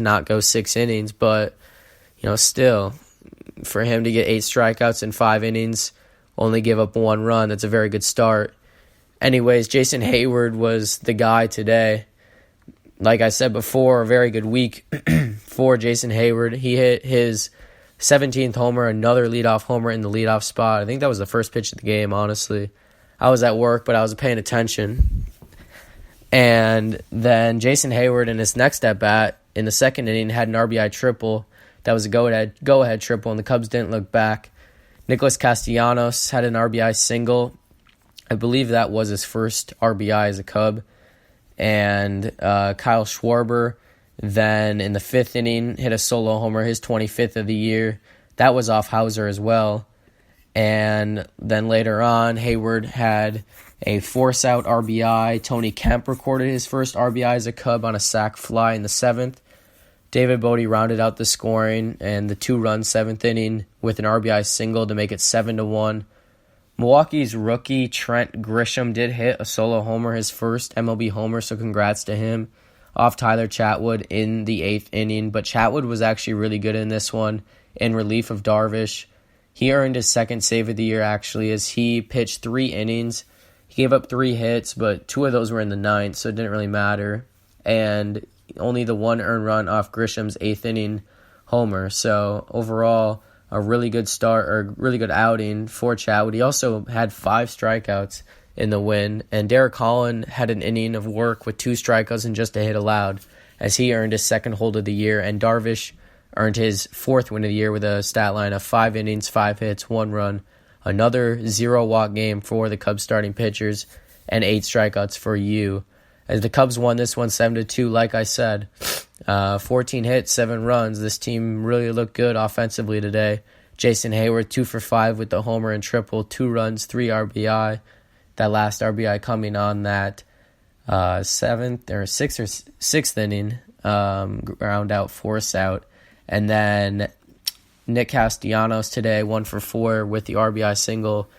not go 6 innings, but still, for him to get 8 strikeouts in 5 innings, only give up 1 run, that's a very good start. Anyways, Jason Hayward was the guy today. Like I said before, a very good week for Jason Hayward. He hit his 17th homer, another leadoff homer in the leadoff spot. I think that was the first pitch of the game, honestly. I was at work, but I was paying attention. And then Jason Hayward in his next at-bat in the second inning had an RBI triple. That was a go-ahead triple, and the Cubs didn't look back. Nick Castellanos had an RBI single. I believe that was his first RBI as a Cub. And Kyle Schwarber then in the 5th inning hit a solo homer, his 25th of the year. That was off Hauser as well. And then later on, Hayward had a force-out RBI. Tony Kemp recorded his first RBI as a Cub on a sac fly in the 7th. David Bodie rounded out the scoring and the 2-run 7th inning with an RBI single to make it 7-1. Milwaukee's rookie Trent Grisham did hit a solo homer, his first MLB homer, so congrats to him, off Tyler Chatwood in the 8th inning. But Chatwood was actually really good in this one in relief of Darvish. He earned his second save of the year, actually, as he pitched 3 innings. He gave up 3 hits, but 2 of those were in the 9th, so it didn't really matter. And only the 1 earned run off Grisham's 8th inning homer. So overall, a really good start, or really good outing for Chatwood. He also had 5 strikeouts in the win, and Derek Holland had an inning of work with 2 strikeouts and just a hit allowed, as he earned his second hold of the year, and Darvish earned his 4th win of the year with a stat line of 5 innings, 5 hits, 1 run, another 0-walk game for the Cubs starting pitchers, and 8 strikeouts for you. As the Cubs won this one 7-2, like I said, 14 hits, 7 runs. This team really looked good offensively today. Jason Hayward 2 for 5 with the homer and triple, 2 runs, 3 RBI. That last RBI coming on that 6th inning, ground out, force out. And then Nick Castellanos today 1 for 4 with the RBI single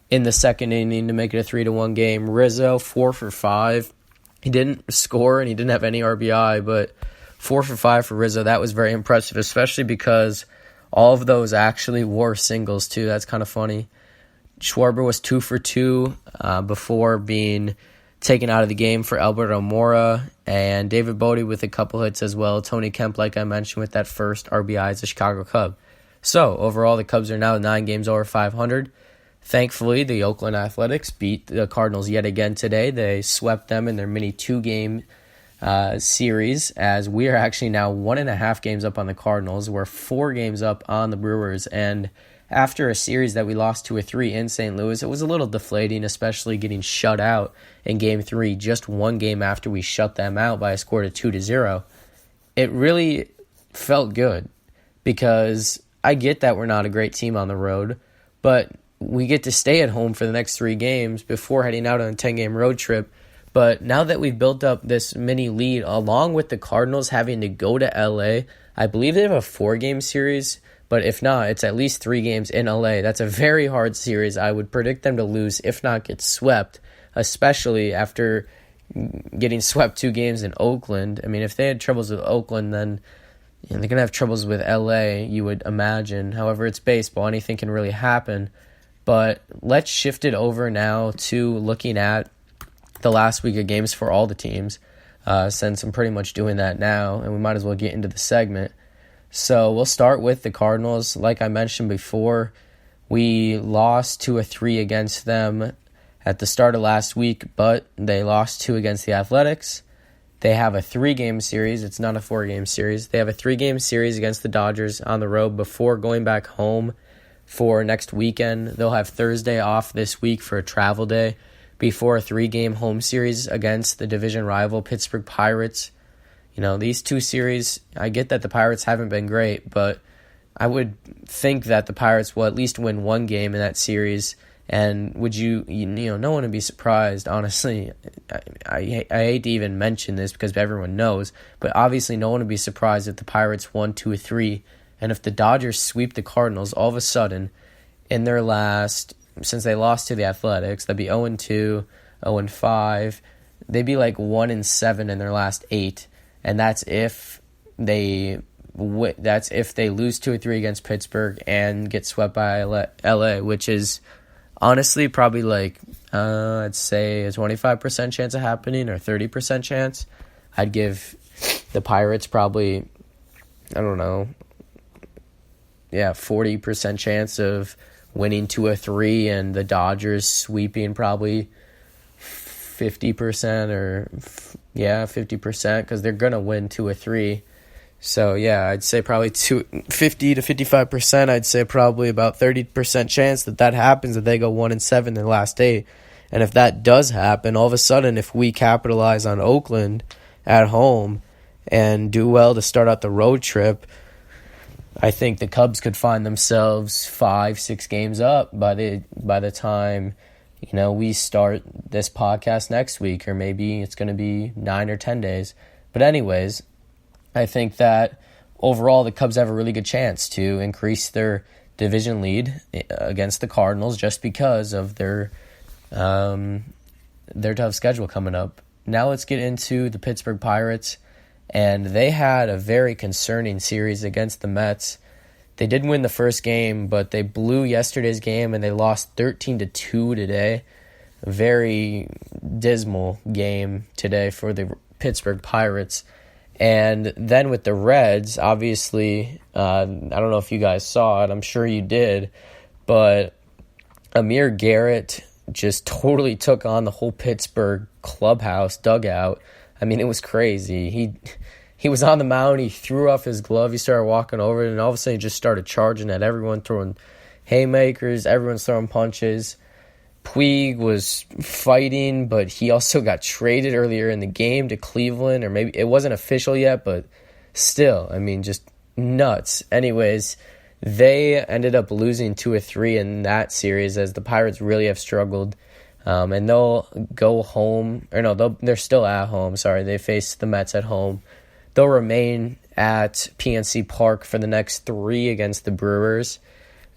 in the 2nd inning to make it a 3-1 game. Rizzo 4 for 5. He didn't score and he didn't have any RBI, but 4 for 5 for Rizzo. That was very impressive, especially because all of those actually were singles too. That's kind of funny. Schwarber was 2 for 2 before being taken out of the game for Alberto Mora, and David Bodie with a couple hits as well. Tony Kemp, like I mentioned, with that first RBI as a Chicago Cub. So overall, the Cubs are now 9 games over 500. Thankfully, the Oakland Athletics beat the Cardinals yet again today. They swept them in their mini 2-game series, as we are actually now 1.5 games up on the Cardinals. We're 4 games up on the Brewers, and after a series that we lost 2-3 in St. Louis, it was a little deflating, especially getting shut out in Game 3 just 1 game after we shut them out by a score of 2-0. It really felt good, because I get that we're not a great team on the road, but we get to stay at home for the next 3 games before heading out on a 10-game road trip. But now that we've built up this mini lead, along with the Cardinals having to go to LA, I believe they have a 4-game series, but if not, it's at least 3 games in LA. That's a very hard series. I would predict them to lose, if not get swept, especially after getting swept 2 games in Oakland. I mean, if they had troubles with Oakland, then they're going to have troubles with LA, you would imagine. However, it's baseball. Anything can really happen. But let's shift it over now to looking at the last week of games for all the teams, since I'm pretty much doing that now, and we might as well get into the segment. So we'll start with the Cardinals. Like I mentioned before, we lost 2-3 against them at the start of last week, but they lost 2 against the Athletics. They have a 3-game series. It's not a 4-game series. They have a 3-game series against the Dodgers on the road before going back home for next weekend. They'll have Thursday off this week for a travel day before a 3-game home series against the division rival Pittsburgh Pirates. These 2 series, I get that the Pirates haven't been great, but I would think that the Pirates will at least win 1 game in that series. And would no one would be surprised, honestly. I hate to even mention this because everyone knows, but obviously no one would be surprised if the Pirates won 2-3. And if the Dodgers sweep the Cardinals, all of a sudden, in their last, since they lost to the Athletics, they'd be 0-2, 0-5. They'd be like 1-7 in their last 8. And that's if that's if they lose 2 or 3 against Pittsburgh and get swept by LA, which is honestly probably like I'd say a 25% chance of happening or 30% chance. I'd give the Pirates probably, I don't know, 40% chance of winning 2 or 3, and the Dodgers sweeping probably 50% or 50% because they're gonna win 2 or 3. So I'd say probably 50 to 55%. I'd say probably about 30% chance that happens, that they go 1-7 in the last 8. And if that does happen, all of a sudden, if we capitalize on Oakland at home and do well to start out the road trip, I think the Cubs could find themselves 5-6 games up by the time we start this podcast next week, or maybe it's going to be 9 or 10 days. But anyways, I think that overall the Cubs have a really good chance to increase their division lead against the Cardinals just because of their tough schedule coming up. Now let's get into the Pittsburgh Pirates, and they had a very concerning series against the Mets. They did win the first game, but they blew yesterday's game and they lost 13-2 today. A very dismal game today for the Pittsburgh Pirates. And then with the Reds, obviously, I don't know if you guys saw it. I'm sure you did. But Amir Garrett just totally took on the whole Pittsburgh clubhouse dugout. I mean, it was crazy. He was on the mound. He threw off his glove. He started walking over it, and all of a sudden he just started charging at everyone, throwing haymakers. Everyone's throwing punches. Puig was fighting, but he also got traded earlier in the game to Cleveland, or maybe it wasn't official yet, but still, I mean, just nuts. Anyways, they ended up losing 2 or 3 in that series as the Pirates really have struggled. And they'll go home, or no, they're still at home. Sorry, they face the Mets at home. They'll remain at PNC Park for the next 3 against the Brewers,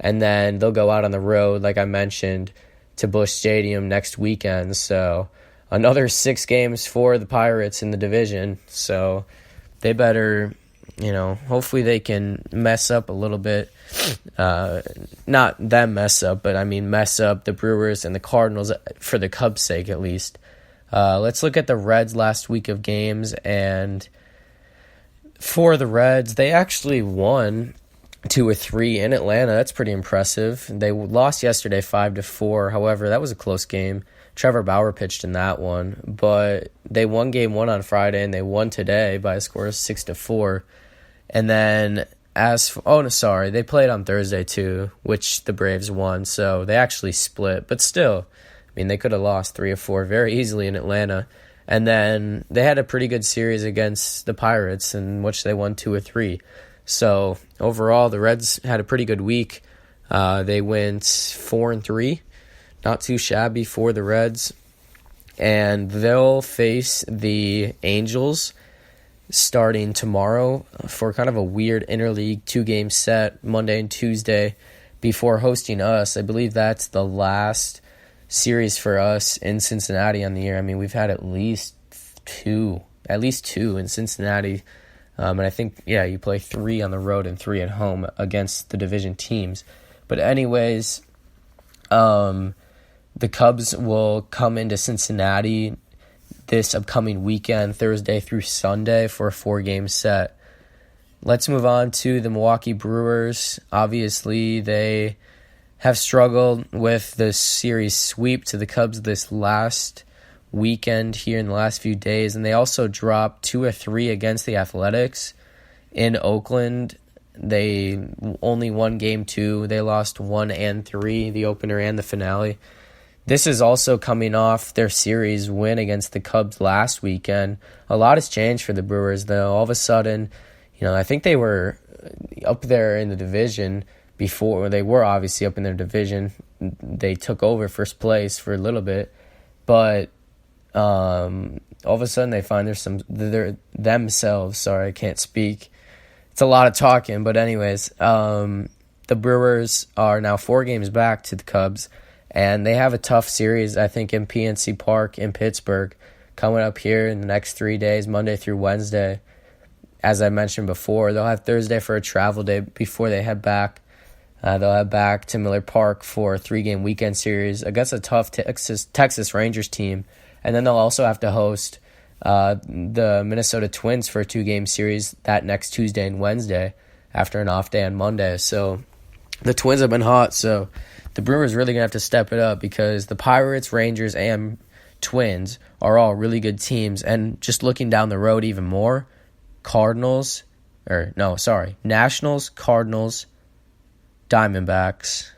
and then they'll go out on the road, like I mentioned, to Busch Stadium next weekend. So another 6 games for the Pirates in the division. So they better, hopefully they can mess up a little bit. Not them mess up, but I mean mess up the Brewers and the Cardinals for the Cubs' sake at least. Let's look at the Reds' last week of games, and for the Reds, they actually won 2 or 3 in Atlanta. That's pretty impressive. They lost yesterday 5-4. However, that was a close game. Trevor Bauer pitched in that one, but they won game 1 on Friday, and they won today by a score of 6-4. And then they played on Thursday too, which the Braves won, so they actually split. But still, I mean, they could have lost 3 or 4 very easily in Atlanta. And then they had a pretty good series against the Pirates, in which they won 2 or 3. So overall, the Reds had a pretty good week. They went 4-3, not too shabby for the Reds. And they'll face the Angels starting tomorrow for kind of a weird interleague 2-game set, Monday and Tuesday, before hosting us. I believe that's the last series for us in Cincinnati on the year. I mean, we've had at least two in Cincinnati. And I think, you play 3 on the road and 3 at home against the division teams. But anyways, the Cubs will come into Cincinnati this upcoming weekend, Thursday through Sunday, for a 4-game set. Let's move on to the Milwaukee Brewers. Obviously, they have struggled with the series sweep to the Cubs this last weekend here in the last few days, and they also dropped 2 or 3 against the Athletics in Oakland. They only won game 2. They lost 1 and 3, the opener and the finale. This is also coming off their series win against the Cubs last weekend. A lot has changed for the Brewers, though. All of a sudden, I think they were up there in the division before. They were obviously up in their division. They took over first place for a little bit, but all of a sudden they find themselves. Sorry, I can't speak. It's a lot of talking, but anyways, the Brewers are now 4 games back to the Cubs, and they have a tough series, I think, in PNC Park in Pittsburgh coming up here in the next 3 days, Monday through Wednesday. as I mentioned before, they'll have Thursday for a travel day before they head back. They'll head back to Miller Park for a 3-game weekend series against a tough Texas Rangers team. And then they'll also have to host the Minnesota Twins for a 2-game series that next Tuesday and Wednesday after an off day on Monday. So the Twins have been hot, so the Brewers really going to have to step it up because the Pirates, Rangers, and Twins are all really good teams. And just looking down the road even more, Nationals, Cardinals, Diamondbacks,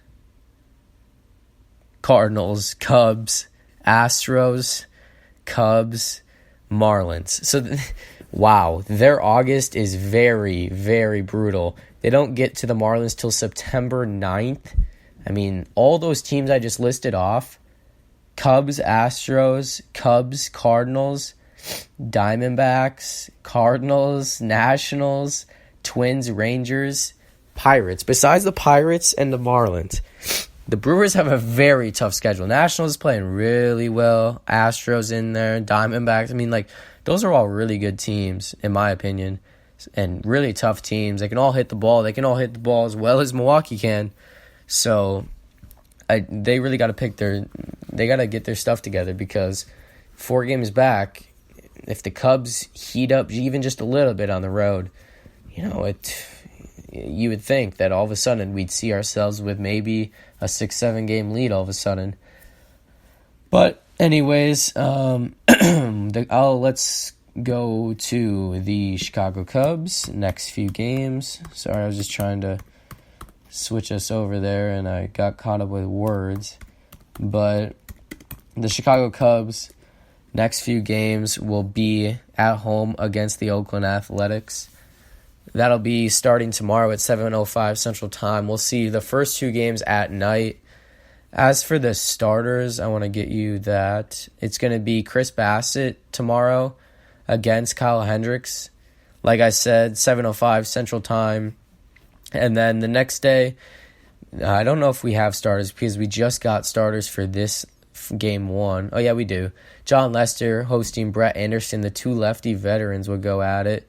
Cardinals, Cubs, Astros, Cubs, Marlins. So, wow, their August is very, very brutal. They don't get to the Marlins till September 9th. I mean, all those teams I just listed off, Cubs, Astros, Cubs, Cardinals, Diamondbacks, Cardinals, Nationals, Twins, Rangers, Pirates. Besides the Pirates and the Marlins, the Brewers have a very tough schedule. Nationals is playing really well. Astros in there, Diamondbacks. I mean, like, those are all really good teams, in my opinion, and really tough teams. They can all hit the ball. They can all hit the ball as well as Milwaukee can. So they really got to they got to get their stuff together because 4 games back, if the Cubs heat up even just a little bit on the road, you would think that all of a sudden we'd see ourselves with maybe a 6-7 game lead all of a sudden. But anyways, let's go to the Chicago Cubs next few games. Sorry, I was just trying to switch us over there and I got caught up with words. But the Chicago Cubs next few games will be at home against the Oakland Athletics. That'll be starting tomorrow at 7:05 Central Time. We'll see the first 2 games at night. As for the starters, I want to get you that. It's going to be Chris Bassett tomorrow against Kyle Hendricks. Like I said, 7:05 Central Time. And then the next day, I don't know if we have starters because we just got starters for this game 1. Oh, yeah, we do. John Lester hosting Brett Anderson. The 2 lefty veterans will go at it.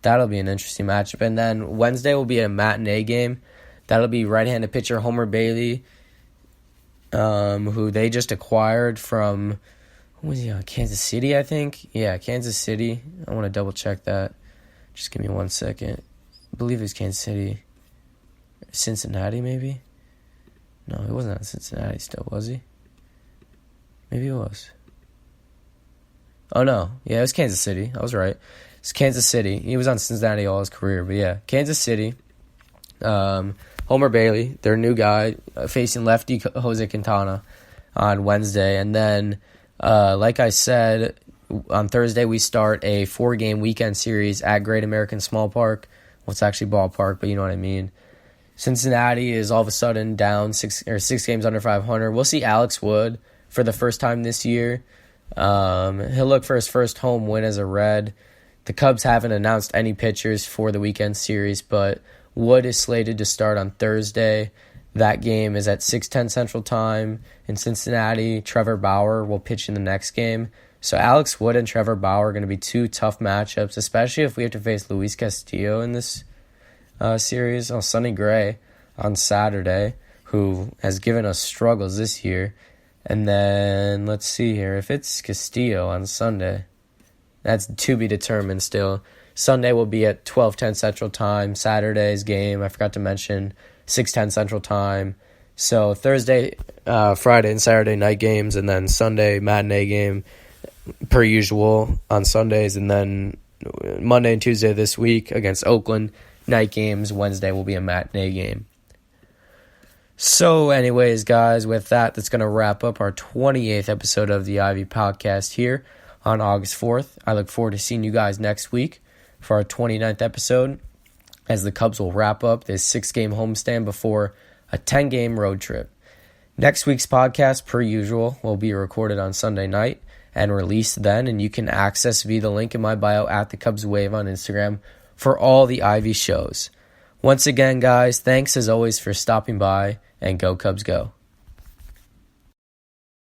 That'll be an interesting matchup. And then Wednesday will be a matinee game. That'll be right-handed pitcher Homer Bailey, who they just acquired from, Kansas City, I think? Yeah, Kansas City. I want to double-check that. Just give me 1 second. I believe it was Kansas City. Cincinnati, maybe? No, he wasn't at Cincinnati still, was he? Maybe he was. Oh, no. Yeah, it was Kansas City. I was right. It's Kansas City. He was on Cincinnati all his career, but yeah, Kansas City. Homer Bailey, their new guy, facing lefty Jose Quintana on Wednesday. And then, like I said, on Thursday we start a 4-game weekend series at Great American Small Park. Well, it's actually ballpark, but you know what I mean. Cincinnati is all of a sudden down 6 games under 500. We'll see Alex Wood for the first time this year. He'll look for his first home win as a Red. The Cubs haven't announced any pitchers for the weekend series, but Wood is slated to start on Thursday. That game is at 6:10 Central Time in Cincinnati. Trevor Bauer will pitch in the next game. So Alex Wood and Trevor Bauer are going to be 2 tough matchups, especially if we have to face Luis Castillo in this series. Sonny Gray on Saturday, who has given us struggles this year. And then, let's see here, if it's Castillo on Sunday, that's to be determined still. Sunday will be at 12:10 Central Time. Saturday's game, I forgot to mention, 6:10 Central Time. So Thursday, Friday, and Saturday night games, and then Sunday matinee game per usual on Sundays. And then Monday and Tuesday this week against Oakland, night games. Wednesday will be a matinee game. So anyways, guys, with that, that's going to wrap up our 28th episode of the Ivy Podcast here on August 4th. I look forward to seeing you guys next week for our 29th episode as the Cubs will wrap up this 6-game homestand before a 10-game road trip. Next week's podcast, per usual, will be recorded on Sunday night and released then, and you can access via the link in my bio at the Cubs Wave on Instagram for all the Ivy shows. Once again, guys, thanks as always for stopping by, and go Cubs go.